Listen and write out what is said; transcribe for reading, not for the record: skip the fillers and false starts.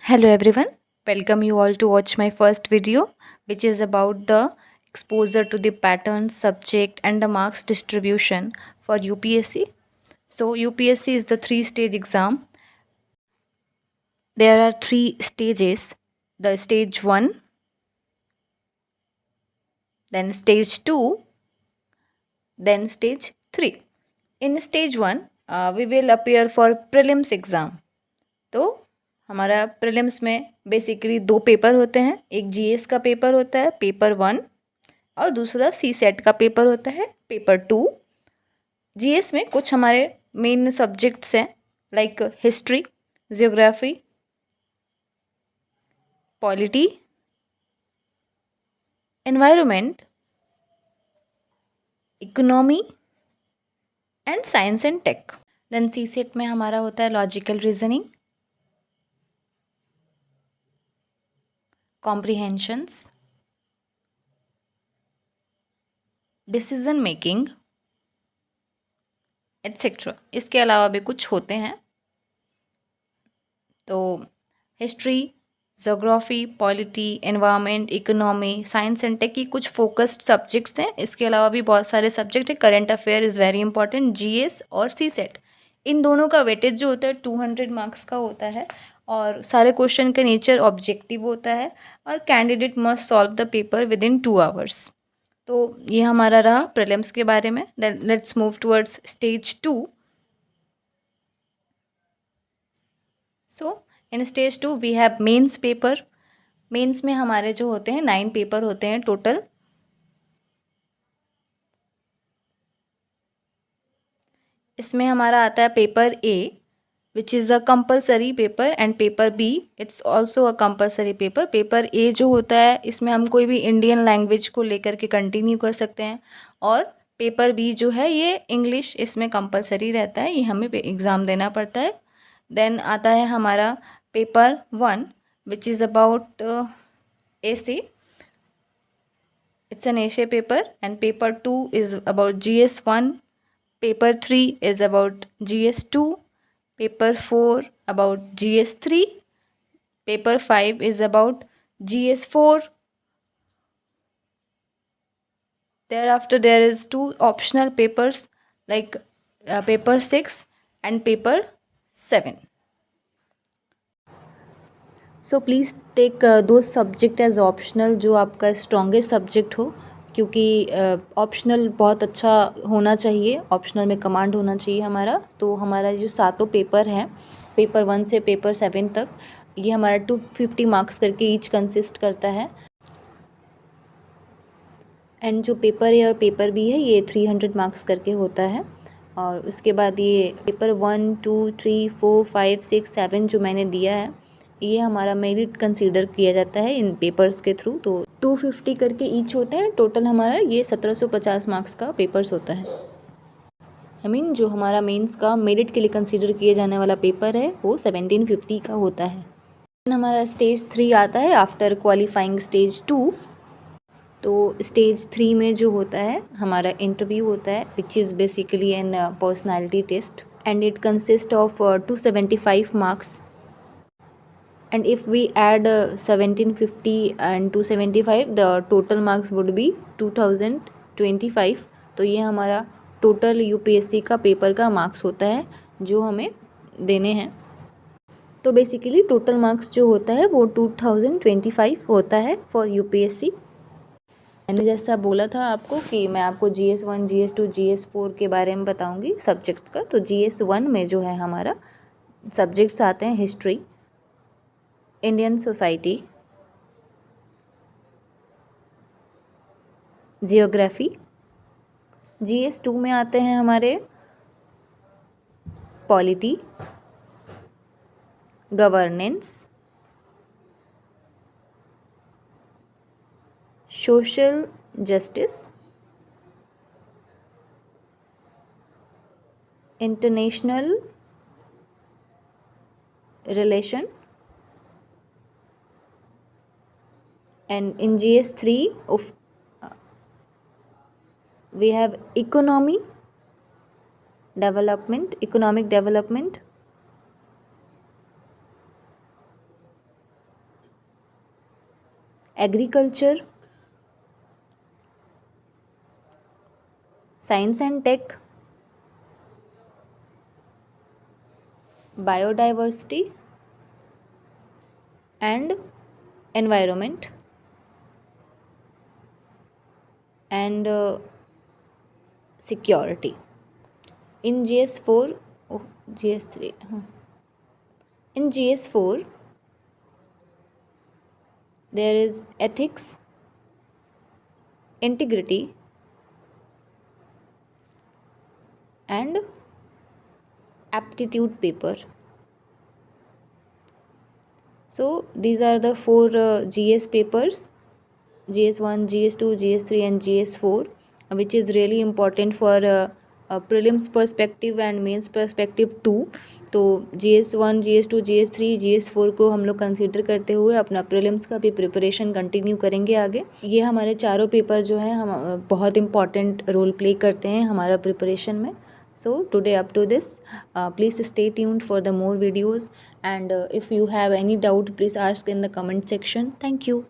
Hello everyone, welcome you all to watch my first video which is about the exposure to the pattern, subject and the marks distribution for UPSC. So UPSC is the three-stage exam. There are three stages, the stage 1, then stage 2, then stage 3. In stage 1, we will appear for prelims exam. तो हमारा prelims में basically दो paper होते हैं, एक GS का paper होता है पेपर 1 और दूसरा सी सेट का पेपर होता है पेपर 2। जीएस में कुछ हमारे मेन सब्जेक्ट्स हैं like history, geography, polity, environment, economy and science and tech. Then CSAT में हमारा होता है logical reasoning, comprehensions, decision making etcetera. इसके अलावा भी कुछ होते हैं। तो history, geography, polity, environment, economy, science and tech की कुछ फोकस्ड सब्जेक्ट्स हैं। इसके अलावा भी बहुत सारे सब्जेक्ट हैं। Current affair is very important. GS और सी सेट, इन दोनों का वेटेज जो होता है 200 मार्क्स का होता है और सारे क्वेश्चन का नेचर ऑब्जेक्टिव होता है और candidate must solve the paper within 2 hours. तो ये हमारा रहा प्रीलिम्स के बारे में। Then let's move towards stage 2। So in stage 2 we have mains paper. Mains में हमारे जो होते हैं 9 पेपर होते हैं टोटल। इसमें हमारा आता है paper A which is a compulsory paper and paper B it's also a compulsory paper. Paper A जो होता है इसमें हम कोई भी इंडियन लैंग्वेज को लेकर के कंटिन्यू कर सकते हैं और पेपर बी जो है ये इंग्लिश इसमें कंपलसरी रहता है, ये हमें एग्ज़ाम देना पड़ता है। देन आता है हमारा paper 1 which is about essay, it's an essay paper, and paper 2 is about GS1, paper 3 is about GS2, paper 4 about GS3, paper 5 is about GS4. Thereafter there is 2 optional papers like paper 6 and paper 7. So please take दो subject as optional जो आपका strongest subject हो, क्योंकि optional बहुत अच्छा होना चाहिए, optional में कमांड होना चाहिए हमारा। तो हमारा जो सातों पेपर हैं पेपर 1 से पेपर 7 तक, ये हमारा 250 मार्क्स करके ईच कंसिस्ट करता है। एंड जो पेपर ए और पेपर बी है ये 300 मार्क्स करके होता है। और उसके बाद ये पेपर 1, 2, 3, 4, 5, 6, 7 जो मैंने दिया है ये हमारा मेरिट कंसीडर किया जाता है इन पेपर्स के थ्रू। तो 250 करके ईच होते हैं, टोटल हमारा ये 1750 मार्क्स का पेपर्स होता है। जो हमारा मेंस का मेरिट के लिए कंसीडर किए जाने वाला पेपर है वो 1750 का होता है। हमारा स्टेज 3 आता है आफ्टर क्वालिफाइंग स्टेज 2। तो स्टेज 3 में जो होता है हमारा इंटरव्यू होता है which is basically an personality test and it consist of 275 marks. And if we add 1750 and 275 the total marks would be 2025। तो ये हमारा टोटल यूपीएससी का पेपर का मार्क्स होता है जो हमें देने हैं। तो बेसिकली टोटल मार्क्स जो होता है वो 2025 होता है फॉर यूपीएससी। मैंने जैसा बोला था आपको कि मैं आपको GS1, GS2, GS4 के बारे में बताऊंगी सब्जेक्ट्स का। तो GS1 में जो है हमारा सब्जेक्ट्स आते हैं history, Indian society, geography. GS2 में आते हैं हमारे polity, governance, social justice, international relation. And in GS3 we have economic development, agriculture, science and tech, biodiversity and environment and security. In GS4, oh, GS3, in GS4 there is ethics, integrity and aptitude paper. So these are the four GS papers, GS1, GS2, GS3 and GS4, which is really important for prelims perspective and mains perspective too. तो GS1, GS2, GS3, GS4 को हम लोग consider करते हुए अपना prelims का भी preparation continue करेंगे आगे. ये हमारे चारों पेपर जो हैं हम बहुत इंपॉर्टेंट रोल प्ले करते हैं हमारा प्रिपरेशन में. So today up to this, please stay tuned for the more videos, and if you have any doubt please ask in the comment section. Thank you.